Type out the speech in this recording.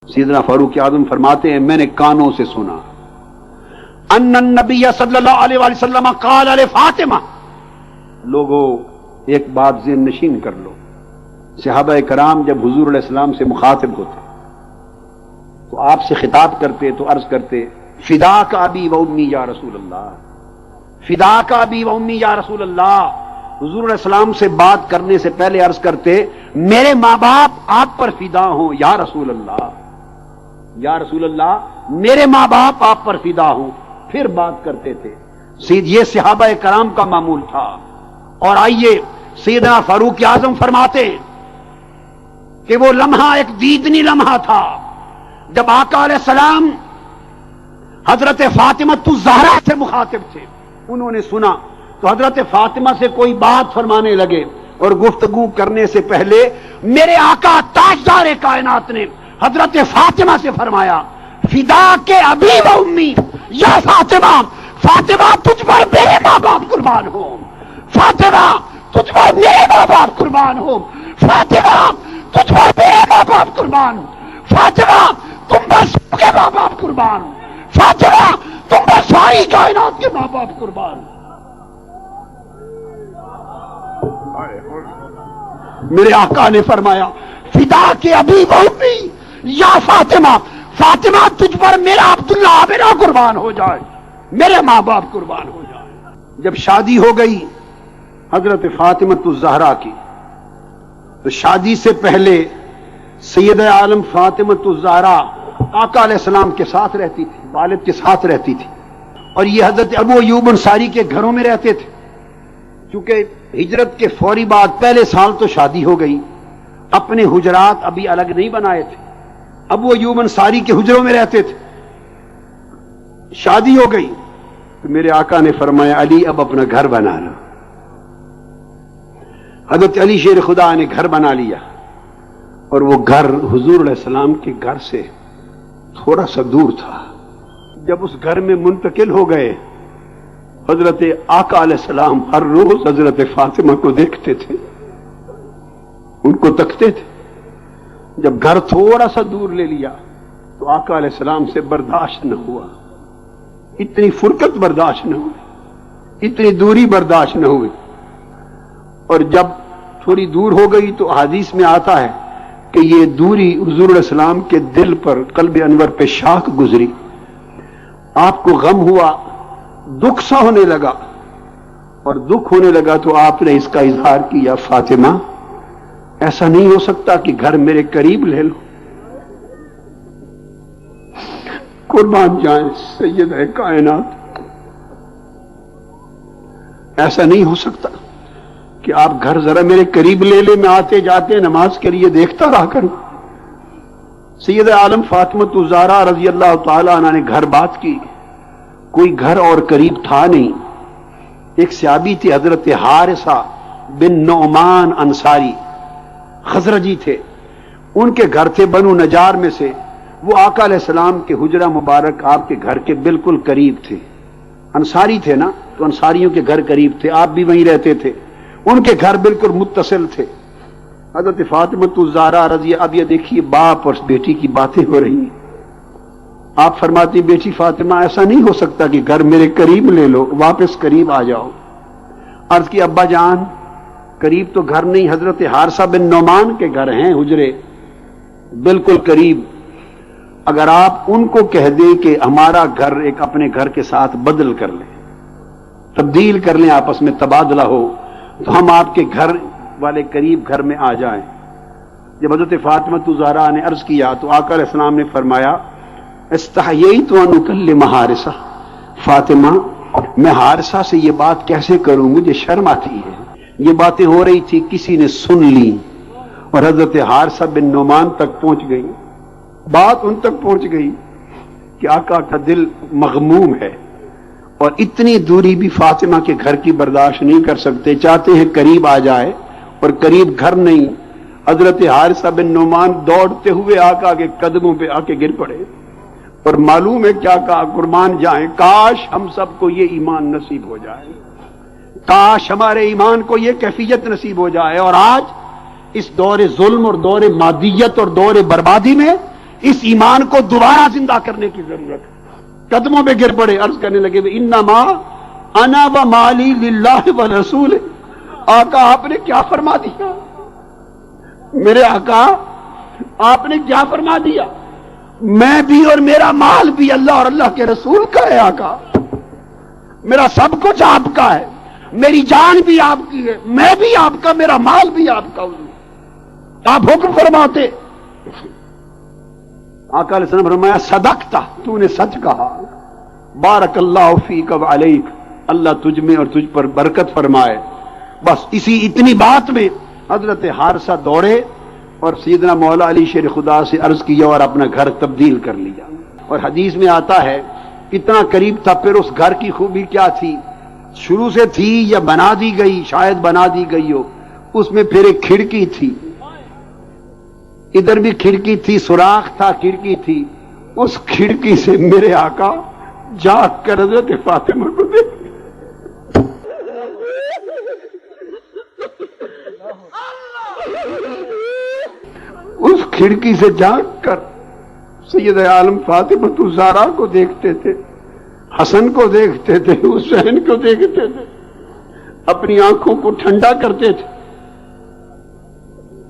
سیدنا فاروق اعظم فرماتے ہیں میں نے کانوں سے سنا ان النبی صلی اللہ علیہ وآلہ وسلم قال لفاطمہ. لوگوں ایک بات ذہن نشین کر لو، صحابہ کرام جب حضور علیہ السلام سے مخاطب ہوتے تو آپ سے خطاب کرتے تو عرض کرتے فداک ابی و امی یا رسول اللہ، فداک ابی و امی یا رسول اللہ. حضور علیہ السلام سے بات کرنے سے پہلے عرض کرتے میرے ماں باپ آپ پر فدا ہوں یا رسول اللہ، یا رسول اللہ میرے ماں باپ آپ پر فدا ہوں، پھر بات کرتے تھے. یہ صحابہ کرام کا معمول تھا. اور آئیے سیدنا فاروق اعظم فرماتے کہ وہ لمحہ ایک دیدنی لمحہ تھا جب آقا علیہ السلام حضرت فاطمہ الزہرا سے مخاطب تھے. انہوں نے سنا تو حضرت فاطمہ سے کوئی بات فرمانے لگے اور گفتگو کرنے سے پہلے میرے آقا تاجدار کائنات نے حضرت فاطمہ سے فرمایا فدا کے ابی و امی یا فاطمہ، فاطمہ تجھ پر میرے ماں باپ قربان ہو، فاطمہ تجھ پر میرے ماں باپ قربان ہو، فاطمہ تجھ پر میرے ماں باپ قربان، فاطمہ تم پر سب کے ماں باپ قربان، فاطمہ تم پر ساری کائنات کے ماں باپ قربان. میرے آقا نے فرمایا فدا کے ابی و امی یا فاطمہ، فاطمہ تجھ پر میرا عبداللہ میرا قربان ہو جائے، میرے ماں باپ قربان ہو جائے. جب شادی ہو گئی حضرت فاطمہ الزہرا کی تو شادی سے پہلے سید عالم فاطمہ الزہرا آقا علیہ السلام کے ساتھ رہتی تھی، والد کے ساتھ رہتی تھی. اور یہ حضرت ابو ایوب انصاری کے گھروں میں رہتے تھے. چونکہ ہجرت کے فوری بعد پہلے سال تو شادی ہو گئی، اپنے حجرات ابھی الگ نہیں بنائے تھے، ابو ایوب انصاری کے حجروں میں رہتے تھے. شادی ہو گئی تو میرے آقا نے فرمایا علی اب اپنا گھر بنا لو. حضرت علی شیر خدا نے گھر بنا لیا اور وہ گھر حضور علیہ السلام کے گھر سے تھوڑا سا دور تھا. جب اس گھر میں منتقل ہو گئے حضرت آقا علیہ السلام ہر روز حضرت فاطمہ کو دیکھتے تھے، ان کو تکتے تھے. جب گھر تھوڑا سا دور لے لیا تو آقا علیہ السلام سے برداشت نہ ہوا، اتنی فرقت برداشت نہ ہوئی، اتنی دوری برداشت نہ ہوئی. اور جب تھوڑی دور ہو گئی تو حدیث میں آتا ہے کہ یہ دوری حضور علیہ السلام کے دل پر قلب انور پہ شاخ گزری، آپ کو غم ہوا، دکھ سا ہونے لگا. اور دکھ ہونے لگا تو آپ نے اس کا اظہار کیا فاطمہ ایسا نہیں ہو سکتا کہ گھر میرے قریب لے لو. قربان جائیں سید کائنات، ایسا نہیں ہو سکتا کہ آپ گھر ذرا میرے قریب لے لیں، میں آتے جاتے نماز کے لیے دیکھتا رہا کروں. سید عالم فاطمہ الزہرا رضی اللہ تعالی عنہ نے گھر بات کی، کوئی گھر اور قریب تھا نہیں. ایک صحابی تھے حضرت حارثہ بن نعمان انصاری، خزرجی تھے، ان کے گھر تھے بنو نجار میں سے. وہ آقا علیہ السلام کے حجرہ مبارک آپ کے گھر کے بالکل قریب تھے. انصاری تھے نا تو انصاریوں کے گھر قریب تھے، آپ بھی وہیں رہتے تھے، ان کے گھر بالکل متصل تھے. حضرت فاطمہ الزہرا رضی، اب یہ دیکھیے باپ اور بیٹی کی باتیں ہو رہی ہیں. آپ فرماتی بیٹی فاطمہ ایسا نہیں ہو سکتا کہ گھر میرے قریب لے لو، واپس قریب آ جاؤ. عرض کی ابا جان قریب تو گھر نہیں، حضرت حارثہ بن نعمان کے گھر ہیں حجرے بالکل قریب. اگر آپ ان کو کہہ دیں کہ ہمارا گھر ایک اپنے گھر کے ساتھ بدل کر لیں، تبدیل کر لیں، آپس میں تبادلہ ہو، تو ہم آپ کے گھر والے قریب گھر میں آ جائیں. جب حضرت فاطمہ الزہرا نے عرض کیا تو آقا علیہ السلام نے فرمایا استحییت ان اکلم حارثہ، فاطمہ میں حارثہ سے یہ بات کیسے کروں، مجھے شرم آتی ہے. یہ باتیں ہو رہی تھی، کسی نے سن لی اور حضرت حارثہ بن نعمان تک پہنچ گئی. بات ان تک پہنچ گئی کہ آقا کا دل مغموم ہے اور اتنی دوری بھی فاطمہ کے گھر کی برداشت نہیں کر سکتے، چاہتے ہیں قریب آ جائے اور قریب گھر نہیں. حضرت حارثہ بن نعمان دوڑتے ہوئے آقا کے قدموں پہ آ کے گر پڑے اور معلوم ہے کیا کہا، قربان جائیں کاش ہم سب کو یہ ایمان نصیب ہو جائے، کاش ہمارے ایمان کو یہ کیفیت نصیب ہو جائے. اور آج اس دور ظلم اور دور مادیت اور دور بربادی میں اس ایمان کو دوبارہ زندہ کرنے کی ضرورت ہے۔ قدموں پہ گر پڑے، عرض کرنے لگے انما انا و مالی للہ والرسول۔ آقا آپ نے کیا فرما دیا؟ میرے آقا آپ نے کیا فرما دیا؟ میں بھی اور میرا مال بھی اللہ اور اللہ کے رسول کا ہے آقا، میرا سب کچھ آپ کا ہے، میری جان بھی آپ کی ہے، میں بھی آپ کا، میرا مال بھی آپ کا۔ آپ حکم فرماتے۔ آقا علیہ السلام فرمایا صدقتا، تو نے سچ کہا، بارک اللہ فیک و علیک، اللہ تجھ میں اور تجھ پر برکت فرمائے۔ بس اسی اتنی بات میں حضرت حارثہ دوڑے اور سیدنا مولا علی شیر خدا سے عرض کیا اور اپنا گھر تبدیل کر لیا۔ اور حدیث میں آتا ہے کتنا قریب تھا، پھر اس گھر کی خوبی کیا تھی، شروع سے تھی یا بنا دی گئی، شاید بنا دی گئی ہو، اس میں پھر ایک کھڑکی تھی، ادھر بھی کھڑکی تھی، سوراخ تھا، کھڑکی تھی، اس کھڑکی سے میرے آقا جاگ کر حضرت فاطمہ کو دیکھ، اس کھڑکی سے جاگ کر سید عالم فاطمہ الزہرا کو دیکھتے تھے، حسن کو دیکھتے تھے، حسین کو دیکھتے تھے، اپنی آنکھوں کو ٹھنڈا کرتے تھے۔